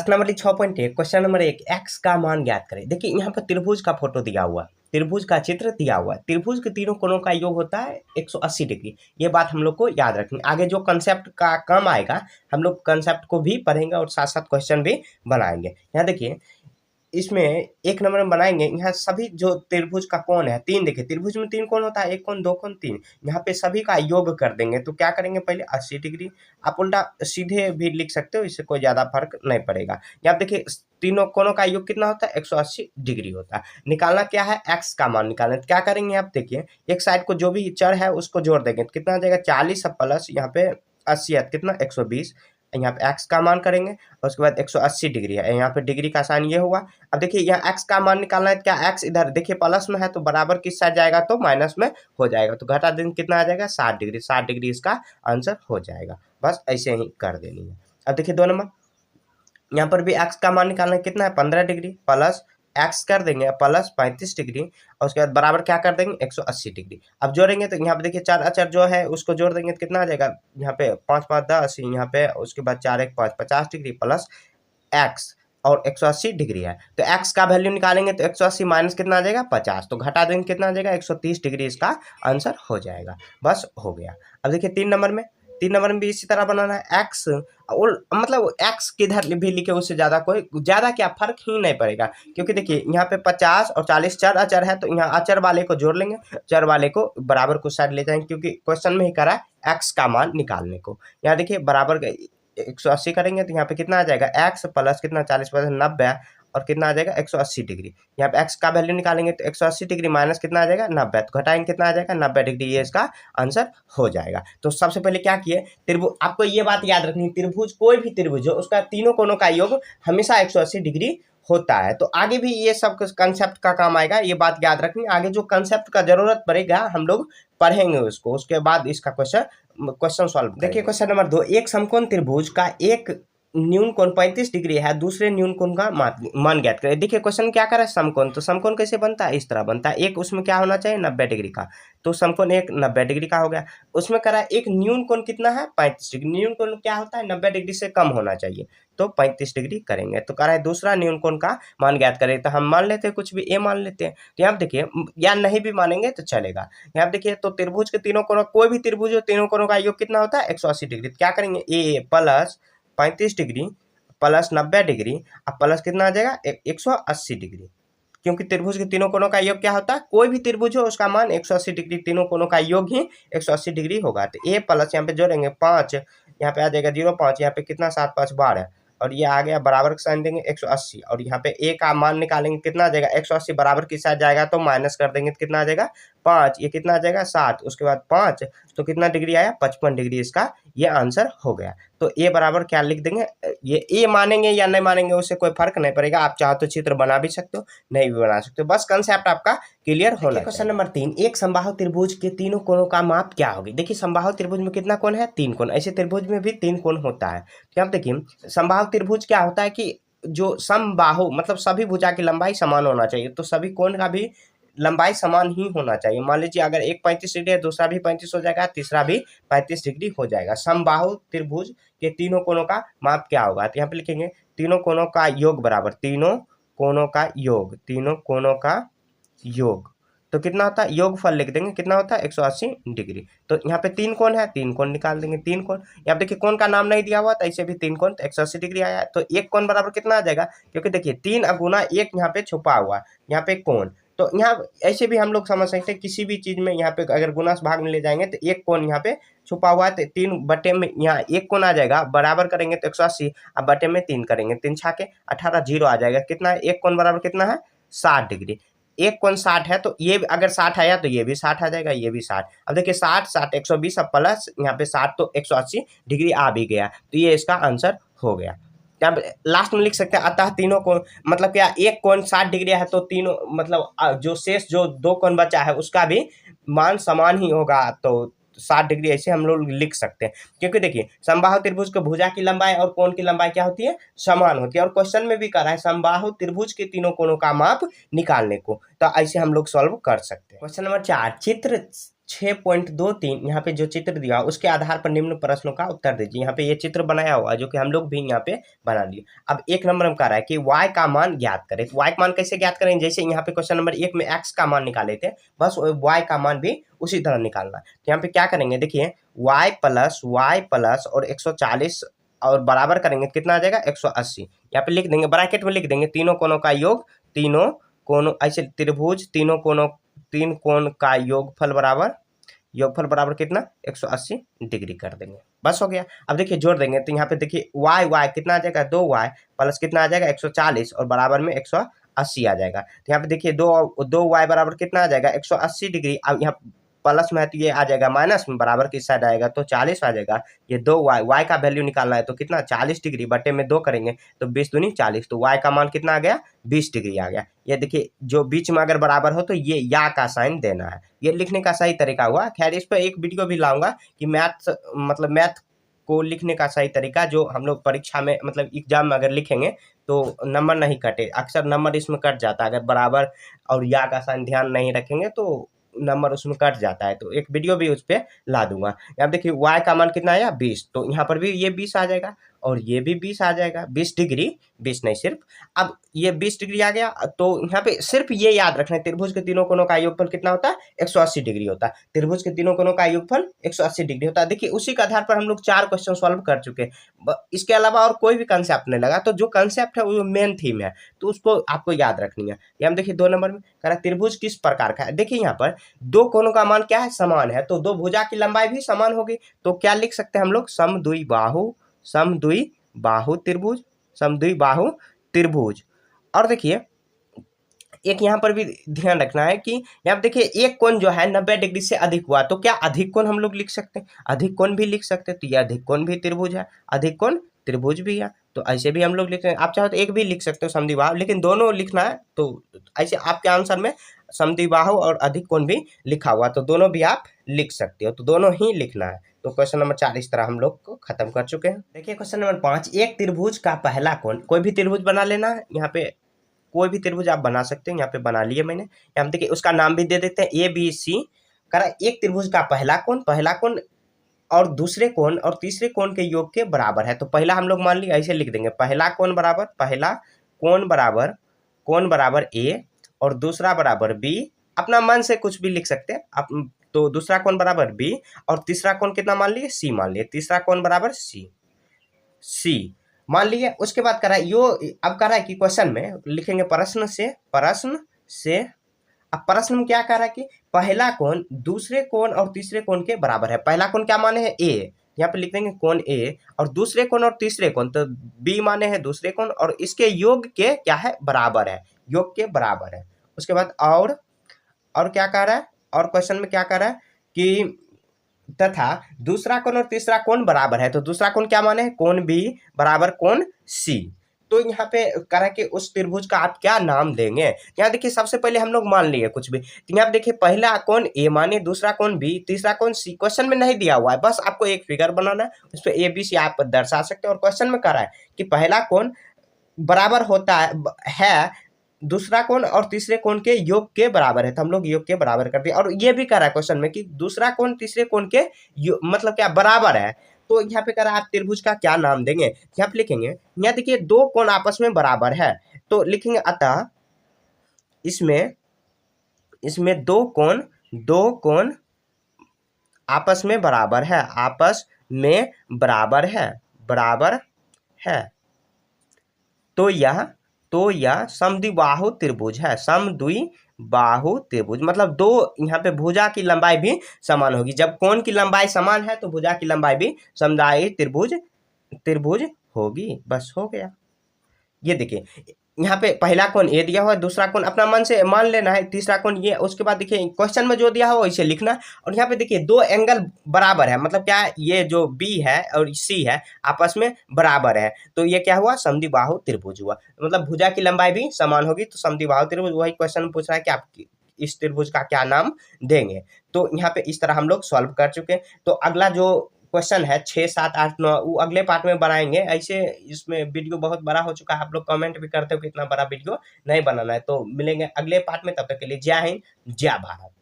प्रश्न number 6.1 question number 1 x का मान ज्ञात करें। देखिए यहाँ पर त्रिभुज का फोटो दिया हुआ, त्रिभुज का चित्र दिया हुआ है। त्रिभुज के तीनों कोणों का योग होता है 180 डिग्री। ये बात हम लोग को याद रखनी। आगे जो कंसेप्ट का काम आएगा हम लोग कंसेप्ट को भी पढ़ेंगे और साथ साथ क्वेश्चन भी बनाएंगे। यहाँ देखिए इसमें एक नंबर में बनाएंगे, यहाँ सभी जो त्रिभुज का कोण है तीन, देखिए त्रिभुज में तीन कोण होता है, एक कोण, दो कोण, तीन। यहाँ पे सभी का योग कर देंगे तो क्या करेंगे, पहले 80 डिग्री। आप उल्टा सीधे भी लिख सकते हो, इससे कोई ज्यादा फर्क नहीं पड़ेगा। यहाँ देखिए तीनों कोणों का योग कितना होता है, 180 डिग्री होता है। निकालना क्या है, एक्स का मान निकालना। तो क्या करेंगे आप देखिए, एक साइड को जो भी चर है उसको जोड़ देंगे तो कितना आ जाएगा 40 प्लस यहाँ पे 80 है कितना 120, यहाँ पे x का मान करेंगे और उसके बाद 180 डिग्री है, यहाँ पे डिग्री का साइन ये हुआ। अब देखिए यहाँ x का मान निकालना है, क्या x इधर देखिए प्लस में है तो बराबर किस साइड जाएगा तो माइनस में हो जाएगा, तो घटा देंगे कितना आ जाएगा 60 डिग्री। 60 डिग्री इसका आंसर हो जाएगा। बस ऐसे ही कर देनी है। अब देखिए 2 नंबर, यहाँ पर भी x का मान निकालना है, कितना है 15 डिग्री प्लस x कर देंगे प्लस 35 डिग्री और उसके बाद बराबर क्या कर देंगे 180 डिग्री। अब जोड़ेंगे तो यहाँ पे देखिए चार अचर जो है उसको जोड़ देंगे तो कितना आ जाएगा, यहाँ पे 5 5 10, यहाँ पे उसके बाद 4 1 5 50 डिग्री प्लस x और 180 डिग्री है तो x का वैल्यू निकालेंगे तो 180 माइनस कितना आ जाएगा 50, तो घटा देंगे कितना आ जाएगा 130 डिग्री इसका आंसर हो जाएगा। बस हो गया। अब देखिए 3 नंबर में भी इसी तरह बनाना है। x और मतलब x किधर भी लिखे उससे ज्यादा क्या फर्क ही नहीं पड़ेगा, क्योंकि देखिए यहाँ पे 50 और 40 चार अचर है तो यहाँ अचर वाले को जोड़ लेंगे, चर वाले को बराबर को साइड ले जाएंगे, क्योंकि क्वेश्चन में ही करा है x का मान निकालने को। यहाँ देखिए बराबर 180 करेंगे तो यहाँ पे कितना आ जाएगा x प्लस कितना 40 प्लस 90 और कितना आ जाएगा 180 डिग्री। यहाँ पे x का वैल्यू निकालेंगे तो 180 डिग्री माइनस कितना आ जाएगा 90, तो घटाएंगे कितना आ जाएगा 90 डिग्री, ये इसका आंसर हो जाएगा। तो सबसे पहले क्या किए, त्रिभुज, आपको ये बात याद रखनी, त्रिभुज कोई भी त्रिभुज हो उसका तीनों कोणों का योग हमेशा 180 डिग्री होता है। तो आगे भी ये सब कंसेप्ट का काम आएगा, ये बात याद रखनी। आगे जो कंसेप्ट का जरूरत पड़ेगा हम लोग पढ़ेंगे उसको, उसके बाद इसका क्वेश्चन सॉल्व। देखिए क्वेश्चन नंबर 2, एक समकोण त्रिभुज का एक न्यून कोण 35 डिग्री है, दूसरे न्यून कोण का मान ज्ञात करें। देखिए क्वेश्चन क्या कर रहा है, समकोण, तो समकोण कैसे बनता है, इस तरह बनता है। एक उसमें क्या होना चाहिए 90 डिग्री का, तो समकोण एक 90 डिग्री का हो गया। उसमें करा एक न्यून कोण कितना है 35 डिग्री, न्यून कोण क्या होता है 90 डिग्री से कम होना चाहिए, तो 35 डिग्री करेंगे। तो कह रहा है दूसरा न्यून कोण का मान ज्ञात करें, तो हम मान लेते हैं कुछ भी ए मान लेते हैं। तो यहाँ देखिए या नहीं भी मानेंगे तो चलेगा। यहाँ देखिए तो त्रिभुज के तीनों कोणों, कोई भी त्रिभुज हो तीनों कोणों का योग कितना होता है 180 डिग्री। क्या करेंगे ए प्लस 35 डिग्री प्लस 90 डिग्री अब प्लस कितना आ जाएगा 180 डिग्री, क्योंकि त्रिभुज के तीनों कोणों का योग क्या होता है, कोई भी त्रिभुज हो उसका मान 180 डिग्री, तीनों कोणों का योग ही 180 डिग्री होगा। तो ए प्लस यहाँ पे जोड़ेंगे 5, यहाँ पे आ जाएगा 0.5, यहाँ पे कितना 7 5 12 और ये आ गया बराबर का साइन देंगे 180 और यहाँ पे ए का मान निकालेंगे कितना आ जाएगा 180 बराबर किस साइड जाएगा तो माइनस कर देंगे तो कितना आ जाएगा 5, ये कितना आ जाएगा 7, उसके बाद 5 तो कितना डिग्री आया 55 डिग्री, इसका ये आंसर हो गया। तो ए बराबर क्या लिख देंगे, ये ए मानेंगे या नहीं मानेंगे उससे कोई फर्क नहीं पड़ेगा, आप चाहो तो चित्र बना भी सकते हो नहीं भी बना सकते हो, बस कंसेप्ट आपका क्लियर होना चाहिए। क्वेश्चन नंबर 3, एक समबाहु त्रिभुज के तीनों कोणों का माप क्या होगी। देखिए समबाहु त्रिभुज में कितना कोण है 3 कोण, ऐसे त्रिभुज में भी 3 कोण होता है। तो आप देखिए समबाहु त्रिभुज क्या होता है कि जो समबाहु मतलब सभी भुजा की लंबाई समान होना चाहिए, तो सभी कोण का भी लंबाई समान ही होना चाहिए। मान लीजिए अगर एक 35 डिग्री है दूसरा भी 35 हो जाएगा, तीसरा भी 35 डिग्री हो जाएगा। समबाहु त्रिभुज के तीनों कोणों का माप क्या होगा, तो यहाँ पे लिखेंगे तीनों कोणों का योग बराबर तीनों कोणों का योग, तीनों कोणों का योग तो कितना होता है, योगफल लिख देंगे कितना होता है 180 डिग्री। तो यहाँ पे 3 कोण है, 3 कोण निकाल देंगे, 3 कोण। यहाँ देखिए कोण का नाम नहीं दिया हुआ तो ऐसे भी 3 कोण, तो 180 डिग्री आया। तो एक कोण बराबर कितना आ जाएगा, क्योंकि देखिए 3 गुना 1 यहाँ पे छुपा हुआ है, यहाँ पे कोण, तो यहाँ ऐसे भी हम लोग समझ सकते हैं किसी भी चीज में यहाँ पे अगर गुना भाग में ले जाएंगे तो एक कोण यहाँ पे छुपा हुआ है, तो 3 बटे में यहाँ एक कोण आ जाएगा, बराबर करेंगे तो 180, अब बटे में 3 करेंगे, 3 छाके 18, 0 आ जाएगा। कितना है, एक कोण बराबर कितना है 60 डिग्री, एक कोण 60 है तो ये अगर 60 आया तो ये भी 60 आ जाएगा, ये भी 60। अब देखिए 60 60 120 अब प्लस यहाँ पे 60 तो 180 डिग्री आ भी गया, तो ये इसका आंसर हो गया। अब लास्ट में लिख सकते हैं अतः तीनों कोण, मतलब क्या एक कोण 60 डिग्री है तो तीनों मतलब जो शेष जो 2 कोण बचा है उसका भी मान समान ही होगा, तो 60 डिग्री ऐसे हम लोग लिख सकते हैं। क्योंकि देखिए समबाहु त्रिभुज के भुजा की लंबाई और कोण की लंबाई क्या होती है, समान होती है, और क्वेश्चन में भी कह रहा है समबाहु त्रिभुज के तीनों कोणों का माप निकालने को, तो ऐसे हम लोग सॉल्व कर सकते हैं। क्वेश्चन नंबर 4, चित्र 6.23 यहाँ पे जो चित्र दिया उसके आधार पर निम्न प्रश्नों का उत्तर दीजिए। यहाँ पे ये चित्र बनाया हुआ है जो कि हम लोग भी यहाँ पे बना लिए। अब एक नंबर में कह रहा है कि y का मान ज्ञात करें। तो y का मान कैसे ज्ञात करें? जैसे यहाँ पे क्वेश्चन नंबर 1 में x का मान निकाले थे, बस y का मान भी उसी तरह निकालना। तो यहाँ पे क्या करेंगे, देखिए y प्लस और 140 और बराबर करेंगे कितना आ जाएगा 180। यहाँ पे लिख देंगे, ब्रैकेट में लिख देंगे तीनों कोणों का योग, तीनों कोणों ऐसे त्रिभुज तीनों कोणों तीन कोण का योगफल बराबर कितना 180 डिग्री कर देंगे, बस हो गया। अब देखिए जोड़ देंगे तो यहाँ पे देखिए y कितना आ जाएगा 2y प्लस कितना आ जाएगा 140 और बराबर में 180 आ जाएगा। तो यहाँ पे देखिए 2y बराबर कितना आ जाएगा 180 डिग्री। अब यहाँ प्लस में है तो ये आ जाएगा माइनस में, बराबर किस साइड आएगा तो 40 आ जाएगा। ये 2y का वैल्यू निकालना है तो कितना 40 डिग्री बटे में 2 करेंगे तो 20 दूनी 40, तो y का मान कितना आ गया 20 डिग्री आ गया। ये देखिए जो बीच में अगर बराबर हो तो ये या का साइन देना है। ये लिखने का सही तरीका हुआ। खैर इस पर एक वीडियो भी लाऊंगा कि मैथ को लिखने का सही तरीका, जो हम लोग परीक्षा में मतलब एग्जाम में अगर लिखेंगे तो नंबर नहीं कटे, अक्सर नंबर इसमें कट जाता है। अगर बराबर और या का साइन ध्यान नहीं रखेंगे तो नंबर उसमें कट जाता है। तो एक वीडियो भी उस पर ला दूंगा। यहाँ देखिए y का मान कितना आया 20, तो यहाँ पर भी ये 20 आ जाएगा और ये भी 20 आ जाएगा, 20 डिग्री, 20 नहीं सिर्फ। अब ये 20 डिग्री आ गया तो यहाँ पे सिर्फ ये याद रखना है त्रिभुज के तीनों कोणों का योगफल कितना होता है 180 डिग्री होता है। त्रिभुज के तीनों कोणों का योगफल 180 डिग्री होता है। देखिए उसी के आधार पर हम लोग 4 क्वेश्चन सॉल्व कर चुके। इसके अलावा और कोई भी कंसेप्ट नहीं लगा, तो जो कंसेप्ट है वो मेन थीम है तो उसको आपको याद रखनी है। ये हम देखिए 2 नंबर में कह रहा त्रिभुज किस प्रकार का है। देखिए यहाँ पर दो कोणों का मान क्या है समान है, तो दो भुजा की लंबाई भी समान होगी। तो क्या लिख सकते हैं हम लोग समद्विबाहु त्रिभुज। और देखिए एक यहाँ पर भी ध्यान रखना है कि यहाँ देखिए एक कोण जो है 90 डिग्री से अधिक हुआ तो क्या अधिक कोण हम लोग लिख सकते हैं, अधिक कोण भी लिख सकते हैं। तो ये अधिक कोण भी त्रिभुज है, अधिक कोण त्रिभुज भी है, तो ऐसे भी हम लोग लिखते हैं। आप चाहो तो एक भी लिख सकते हो समद्विबाहु, लेकिन दोनों लिखना है। तो ऐसे आपके आंसर में समद्विबाहु और अधिक कोण भी लिखा हुआ, तो दोनों भी आप लिख सकते हो, तो दोनों ही लिखना है। तो क्वेश्चन नंबर 4 इस तरह हम लोग को खत्म कर चुके हैं। देखिए क्वेश्चन नंबर 5, एक त्रिभुज का पहला कोण, कोई भी त्रिभुज बना लेना है। यहाँ पे कोई भी त्रिभुज आप बना सकते हैं, यहाँ पे बना लिए मैंने। यहाँ देखिए उसका नाम भी दे देते हैं ABC। करा एक त्रिभुज का पहला कोण और दूसरे कोण और तीसरे कोण के योग के बराबर है। तो पहला हम लोग मान लिया, ऐसे लिख देंगे पहला कोण बराबर A और दूसरा बराबर B। अपना मन से कुछ भी लिख सकते हैं। तो दूसरा कोण बराबर B और तीसरा कोण कितना मान लिए C मान लिए, तीसरा कोण बराबर C मान लिए। उसके बाद करा अब कह रहा है कि क्वेश्चन में लिखेंगे प्रश्न से। अब प्रश्न में क्या कह रहा है कि पहला कोण दूसरे कोण और तीसरे कोण के बराबर है। पहला कोण क्या माने है A, यहाँ पे लिख देंगे कोण A, और दूसरे कोण और तीसरे कोण तो B माने हैं दूसरे कोण, और इसके योग के क्या है बराबर है, योग के बराबर है। उसके बाद और क्या कह रहा है, और क्वेश्चन में क्या कह रहा है कि तथा दूसरा कोण और तीसरा कोण बराबर है। तो दूसरा कोण क्या माने है कोण B बराबर कोण C। तो यहाँ पे कह रहा है कि उस त्रिभुज का आप क्या नाम देंगे। यहाँ देखिए सबसे पहले हम लोग मान लिए कुछ भी, तो यहाँ देखिए पहला कोण A माने, दूसरा कोण B, तीसरा कोण C। क्वेश्चन में नहीं दिया हुआ है, बस आपको एक फिगर बनाना है, उस पर ABC आप दर्शा सकते हैं। और क्वेश्चन में कह रहा है कि पहला कोण बराबर होता है दूसरा कोण और तीसरे कोण के योग के बराबर है, तो हम लोग योग के बराबर कर दिए। और ये भी कह रहा है क्वेश्चन में कि दूसरा कोण तीसरे कोण के मतलब क्या बराबर है। तो यहाँ पे कह रहा है आप त्रिभुज का क्या नाम देंगे। यहाँ पे लिखेंगे, यहाँ देखिए दो कोण आपस में बराबर है, तो लिखेंगे अतः इसमें दो कोण आपस में बराबर है, तो यह समद्विबाहु त्रिभुज है। समद्विबाहु त्रिभुज मतलब दो यहाँ पे भुजा की लंबाई भी समान होगी। जब कोण की लंबाई समान है तो भुजा की लंबाई भी समद्विबाहु त्रिभुज होगी, बस हो गया। ये देखिए यहाँ पे पहला कोण A दिया हुआ है, दूसरा कोण अपना मन से मान लेना है, तीसरा कोण ये। उसके बाद देखिए क्वेश्चन में जो दिया हुआ इसे लिखना। और यहाँ पे देखिए दो एंगल बराबर है, मतलब क्या ये जो B है और C है आपस में बराबर है, तो ये क्या हुआ समद्विबाहु त्रिभुज हुआ। मतलब भुजा की लंबाई भी समान होगी, तो समद्विबाहु त्रिभुज। वही क्वेश्चन पूछ रहा है कि आप इस त्रिभुज का क्या नाम देंगे। तो यहाँ पे इस तरह हम लोग सॉल्व कर चुके हैं। तो अगला जो क्वेश्चन है 6, 7, 8, 9 वो अगले पार्ट में बनाएंगे। ऐसे इसमें वीडियो बहुत बड़ा हो चुका है, आप लोग कमेंट भी करते हो कि इतना बड़ा वीडियो नहीं बनाना है। तो मिलेंगे अगले पार्ट में, तब तक के लिए जय हिंद जय भारत।